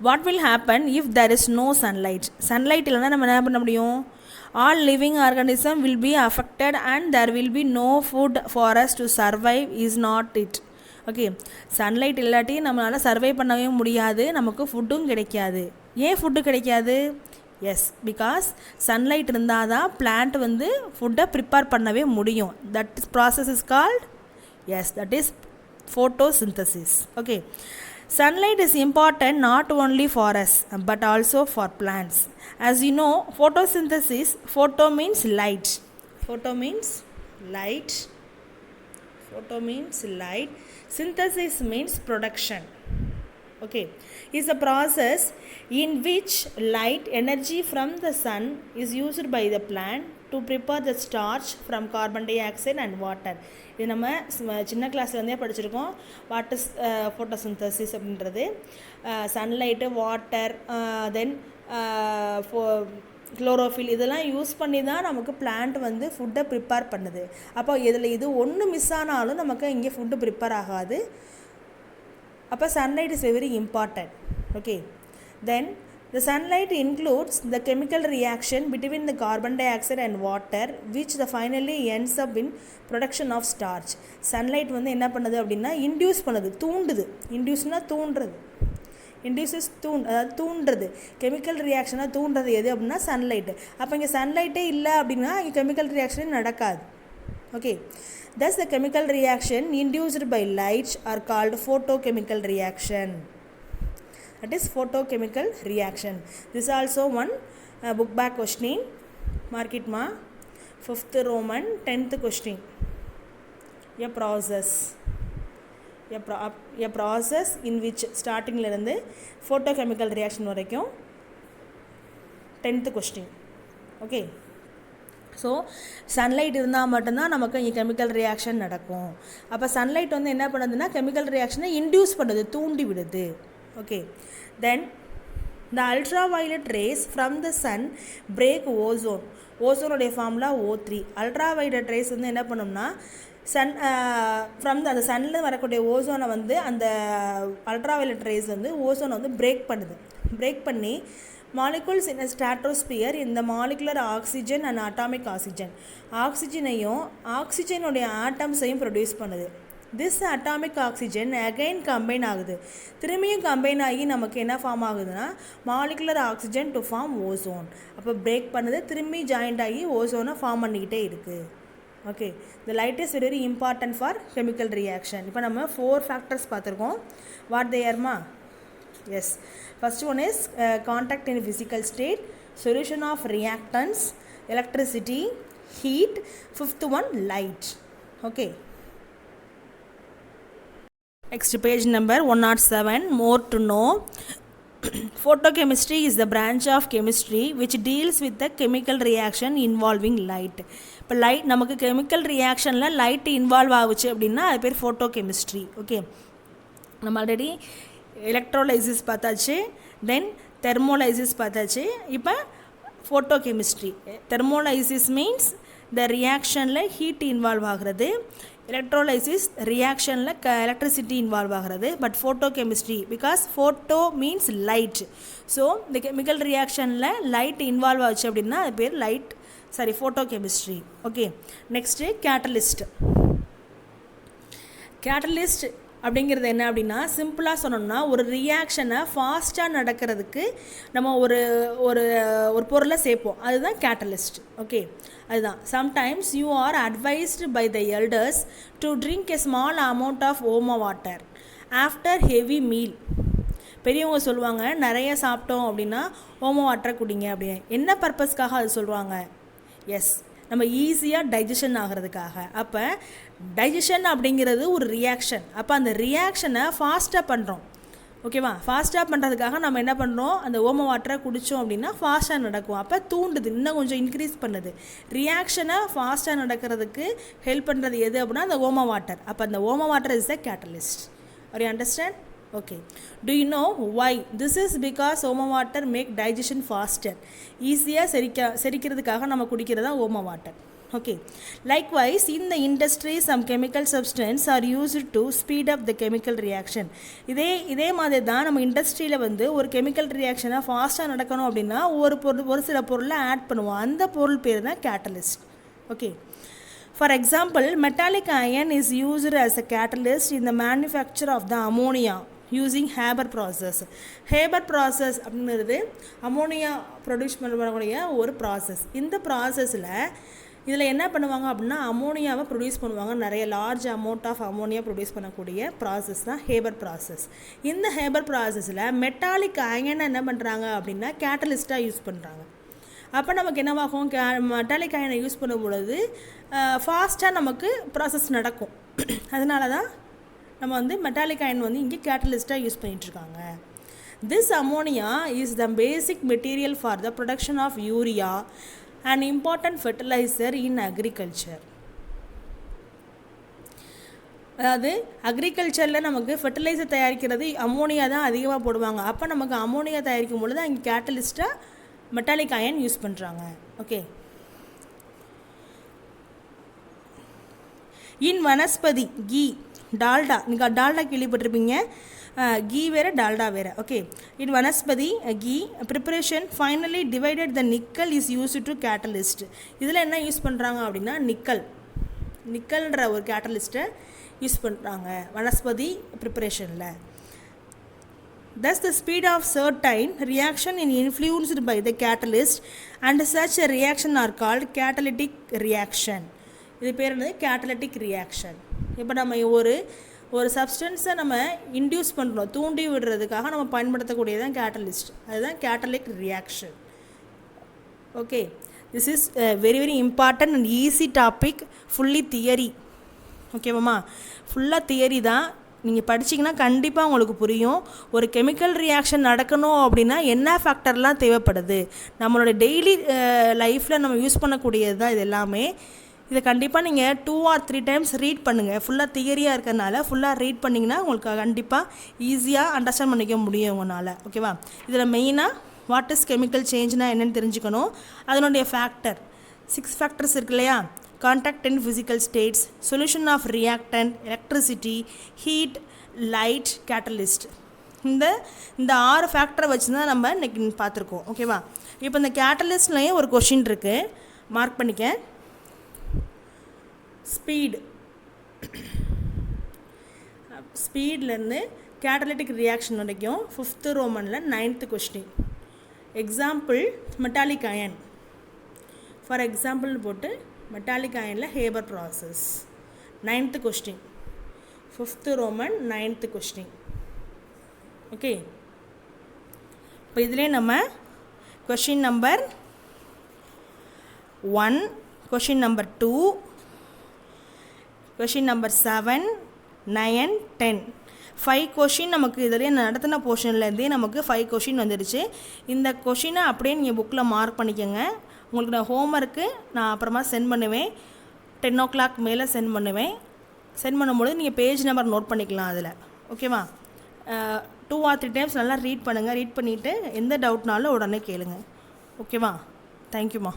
What will happen if there is no sunlight? Sunlight இல்லைன்னா நம்ம என்ன பண்ண முடியும்? All living organism will be affected and there will be no food for us to survive, is not it? Okay, sunlight இல்லாட்டி நம்மளால் சர்வை பண்ணவே முடியாது, நமக்கு ஃபுட்டும் கிடைக்காது. ஏன் ஃபுட்டு கிடைக்காது? எஸ், பிகாஸ் சன்லைட் இருந்தால் தான் பிளான்ட் வந்து ஃபுட்டை ப்ரிப்பேர் பண்ணவே முடியும். That process is called, yes, that is photosynthesis. Okay, sunlight is important not only for us but also for plants. As you know, photosynthesis, photo means light, photo means light, photo means light, synthesis means production. Okay, is a process in which light energy from the sun is used by the plant to prepare the starch from carbon dioxide and water. இது நம்ம சின்ன கிளாஸ்லேருந்தே படிச்சிருக்கோம். What is photosynthesis அப்படின்றது. Sunlight, water, தென் chlorophyll இதெல்லாம் use பண்ணி தான் நமக்கு plant வந்து ஃபுட்டை ப்ரிப்பேர் பண்ணுது. அப்போ இதில் இது ஒன்று மிஸ் ஆனாலும் நமக்கு இங்கே ஃபுட்டு ப்ரிப்பேர் ஆகாது. அப்போ sunlight is very important. Okay, then the sunlight includes the chemical reaction between the carbon dioxide and water which the finally ends up in production of starch. Sunlight வந்து என்ன பண்ணுது அப்படின்னா induce பண்ணுது, தூண்டுது. இன்டியூஸ்னால் தூண்டுறது, induces அதாவது தூண்டுறது. Chemical ரியாக்ஷனாக தூண்டுறது எது அப்படின்னா sunlight. அப்போ இங்கே சன்லைட்டே இல்லை அப்படின்னா இங்கே கெமிக்கல் ரியாக்ஷனே நடக்காது. Okay, thus the chemical reaction induced by light are called photochemical reaction. That is photochemical reaction. This is also one book back question. Mark it ma. 5th Roman 10th question. A process. A process in which starting la irundhu photochemical reaction varaikkum 10th question. Okay, so sunlight இருந்தால் மட்டும்தான் நமக்கு இங்கே chemical reaction நடக்கும். அப்போ sunlight வந்து என்ன பண்ணுதுன்னா chemical ரியாக்ஷனை இன்டியூஸ் பண்ணுது, தூண்டி விடுது. Okay, then the ultraviolet rays from the sun break ozone. ஓசோனுடைய formula O3. Ultraviolet rays வந்து என்ன பண்ணோம்னா ஃப்ரம் அந்த சன்னில் வரக்கூடிய ஓசோனை வந்து அந்த அல்ட்ரா வயலட் ரேஸ் வந்து ஓசோனை வந்து பிரேக் பண்ணுது. பிரேக் பண்ணி molecules in a stratosphere in the molecular oxygen and atomic oxygen, ஆக்சிஜனையும் ஆக்சிஜனுடைய ஆட்டம்ஸையும் ப்ரொடியூஸ் பண்ணுது. This atomic oxygen again combine ஆகுது. திரும்பியும் கம்பைன் ஆகி நமக்கு என்ன ஃபார்ம் ஆகுதுன்னா molecular oxygen to form ozone. அப்போ பிரேக் பண்ணுது, திரும்பி ஜாயிண்ட் ஆகி ஓசோனை ஃபார்ம் பண்ணிக்கிட்டே இருக்குது. Okay, the light is very important for chemical reaction. இப்போ நம்ம 4 ஃபேக்டர்ஸ் பார்த்துருக்கோம். வாட் தே ஆர்மா? Yes, first one is contact in physical state, solution of reactants, electricity, heat. 5th one, light. Okay, next page number 107. More to know. Photochemistry is the branch of chemistry which deals with the chemical reaction involving light. இப்போ light நமக்கு chemical ரியாக்ஷனில் light involve ஆகுச்சு அப்படின்னா அது பேர் photochemistry. Okay, நம்ம already electrolysis பார்த்தாச்சு, then thermolysis பார்த்தாச்சு. இப்போ photochemistry. Thermolysis means the ரியாக்ஷனில் ஹீட் இன்வால்வ் ஆகிறது, எலக்ட்ரோலைசிஸ் ரியாக்ஷனில் எலக்ட்ரிசிட்டி இன்வால்வ் ஆகிறது. But photochemistry because photo means light. So இந்த கெமிக்கல் ரியாக்ஷனில் லைட் இன்வால்வ் ஆச்சு அப்படின்னா அது பேர் photochemistry. Okay, next catalyst. Catalyst அப்படிங்கிறது என்ன அப்படின்னா சிம்பிளாக சொன்னோம்னா ஒரு ரியாக்ஷனை ஃபாஸ்ட்டாக நடக்கிறதுக்கு நம்ம ஒரு ஒரு ஒரு பொருளை சேர்ப்போம், அதுதான் கேட்டலிஸ்ட். ஓகே, அதுதான். Sometimes you are advised by the elders to drink a small amount of ஓமோ வாட்டர் ஆஃப்டர் ஹெவி மீல். பெரியவங்க சொல்லுவாங்க நிறைய சாப்பிட்டோம் அப்படின்னா ஓமோ வாட்டரை குடிங்க அப்படின்னு. என்ன பர்பஸ்க்காக அது சொல்லுவாங்க? எஸ், நம்ம ஈஸியாக டைஜஷன் ஆகிறதுக்காக. அப்போ டைஜஷன் அப்படிங்கிறது ஒரு ரியாக்ஷன். அப்போ அந்த ரியாக்ஷனை ஃபாஸ்ட்டாக பண்ணுறோம். ஓகேவா? ஃபாஸ்ட்டாக பண்ணுறதுக்காக நம்ம என்ன பண்ணுறோம், அந்த ஓம வாட்டரை குடித்தோம் அப்படின்னா ஃபாஸ்ட்டாக நடக்கும். அப்போ தூண்டுது, இன்னும் கொஞ்சம் இன்க்ரீஸ் பண்ணுது. ரியாக்ஷனை ஃபாஸ்ட்டாக நடக்கிறதுக்கு ஹெல்ப் பண்ணுறது எது அப்படின்னா அந்த ஓம வாட்டர். அப்போ அந்த ஓம water is the catalyst. Are you understand? Okay, do you know why? This is because ஓம வாட்டர் மேக் டைஜஷன் ஃபாஸ்டர். ஈஸியாக செரிக்கிறதுக்காக நம்ம குடிக்கிறதா ஓம water. Okay. Likewise, in the industry, some chemical substances are used to speed up the chemical reaction. இதே மாதிரி தான் நம்ம இண்டஸ்ட்ரியில் வந்து ஒரு கெமிக்கல் ரியாக்ஷனை ஃபாஸ்ட்டாக நடக்கணும் அப்படின்னா ஒரு சில பொருளை ஆட் பண்ணுவோம். அந்த பொருள் பேர் தான் catalyst. Okay. For example, metallic iron is used as a catalyst in the manufacture of the ammonia using Haber process. Haber process அப்படிங்கிறது அமோனியா ப்ரொடியூஸ் பண்ணக்கூடிய ஒரு ப்ராசஸ். இந்த ப்ராசஸில் இதில் என்ன பண்ணுவாங்க அப்படின்னா அமோனியாவை ப்ரொடியூஸ் பண்ணுவாங்க. நிறைய large amount of ammonia produce பண்ணக்கூடிய ப்ராசஸ் தான் ஹேபர் ப்ராசஸ். இந்த ஹேபர் ப்ராசஸில் மெட்டாலிக் அயனை என்ன பண்ணுறாங்க அப்படின்னா கேட்டலிஸ்ட்டாக யூஸ் பண்ணுறாங்க. அப்போ நமக்கு என்னவாகும், மெட்டாலிக் அயனை யூஸ் பண்ணும் பொழுது ஃபாஸ்ட்டாக நமக்கு ப்ராசஸ் நடக்கும். அதனால தான் நம்ம வந்து மெட்டாலிக் அயன் வந்து இங்கே கேட்டலிஸ்ட்டாக யூஸ் பண்ணிகிட்ருக்காங்க. This ammonia is the basic material for the production of urea, an important fertilizer in agriculture. அதாவது அக்ரிகல்ச்சரில் நமக்கு ஃபெர்டிலைசர் தயாரிக்கிறது அமோனியா தான் அதிகமாக போடுவாங்க. அப்போ நமக்கு அமோனியா தயாரிக்கும் பொழுது அங்கே கேட்டலிஸ்ட்டாக மெட்டாலிக் அயன் யூஸ் பண்ணுறாங்க. ஓகே. இன் வனஸ்பதி கீ டால்டா, நீங்கள் டால்டா கேள்விப்பட்டிருப்பீங்க. கீ வேறு டால்டா வேறு. Okay. In vanaspati ghee preparation finally divided the nickel is use to catalyst. இதில் என்ன யூஸ் பண்ணுறாங்க அப்படின்னா நிக்கல்ன்ற ஒரு கேட்டலிஸ்ட்டை யூஸ் பண்ணுறாங்க vanaspati ப்ரிப்பரேஷனில். Thus the speed of certain reaction is influenced by the catalyst and such a reaction are called catalytic reaction. இது பேர் என்னது, catalytic reaction. இப்போ நம்ம ஒரு சப்ஸ்டன்ஸை நம்ம இன்டியூஸ் பண்ணுறோம், தூண்டி விடுறதுக்காக நம்ம பயன்படுத்தக்கூடியதான் கேட்டலிஸ்ட். அதுதான் catalytic reaction. Okay. This is very very important and easy topic, fully theory. ஓகேவாம்மா, ஃபுல்லாக தியரி தான். நீங்கள் படிச்சிங்கன்னா கண்டிப்பாக உங்களுக்கு புரியும். ஒரு கெமிக்கல் ரியாக்ஷன் நடக்கணும் அப்படின்னா என்ன ஃபேக்டர்லாம் தேவைப்படுது, நம்மளோட டெய்லி லைஃப்பில் நம்ம யூஸ் பண்ணக்கூடியது தான் இது எல்லாமே. இதை கண்டிப்பாக நீங்கள் 2 or 3 times ரீட் பண்ணுங்கள். ஃபுல்லாக தியரியாக இருக்கிறதுனால ஃபுல்லாக ரீட் பண்ணிங்கன்னா உங்களுக்கு கண்டிப்பாக ஈஸியாக அண்டர்ஸ்டாண்ட் பண்ணிக்க முடியும் உங்களால். ஓகேவா. இதில் மெயினாக வாட் இஸ் கெமிக்கல் சேஞ்ச்னா என்னென்னு தெரிஞ்சுக்கணும். அதனுடைய ஃபேக்டர் 6 ஃபேக்டர்ஸ் இருக்கு இல்லையா. Contact and physical states, solution of reactant, electricity, heat, light, catalyst. இந்த 6 ஃபேக்டரை வச்சு தான் நம்ம இன்றைக்கி பார்த்துருக்கோம். ஓகேவா. இப்போ இந்த கேட்டலிஸ்ட்லேயும் ஒரு கொஷின் இருக்குது, மார்க் பண்ணிக்க. ஸ்பீட்லேருந்து கேட்டலிட்டிக் ரியாக்ஷன் வரைக்கும் 5th ரோமனில் 9th question. Example metallic iron. For எக்ஸாம்பிள்னு போட்டு மெட்டாலிக் அயனில் Haber process 9th question, 5th Roman 9th question. Okay. இப்போ இதிலே நம்ம question number 1, question number 2, question number 7, 9, 10 5 question நமக்கு இதிலே நடத்தின போர்ஷன்லேருந்தே நமக்கு 5 கொஷின் வந்துடுச்சு. இந்த கொஷினை அப்படியே நீங்கள் புக்கில் மார்க் பண்ணிக்கோங்க. உங்களுக்கு நான் ஹோம்ஒர்க்கு நான் அப்புறமா சென்ட் பண்ணுவேன். 10 o'clock மேலே சென்ட் பண்ணுவேன். சென்ட் பண்ணும்போது நீங்கள் பேஜ் நம்பர் நோட் பண்ணிக்கலாம் அதில். ஓகேவா. 2 or 3 times நல்லா ரீட் பண்ணுங்கள். ரீட் பண்ணிவிட்டு எந்த டவுட்னாலும் உடனே கேளுங்க. ஓகேவா. தேங்க்யூம்மா.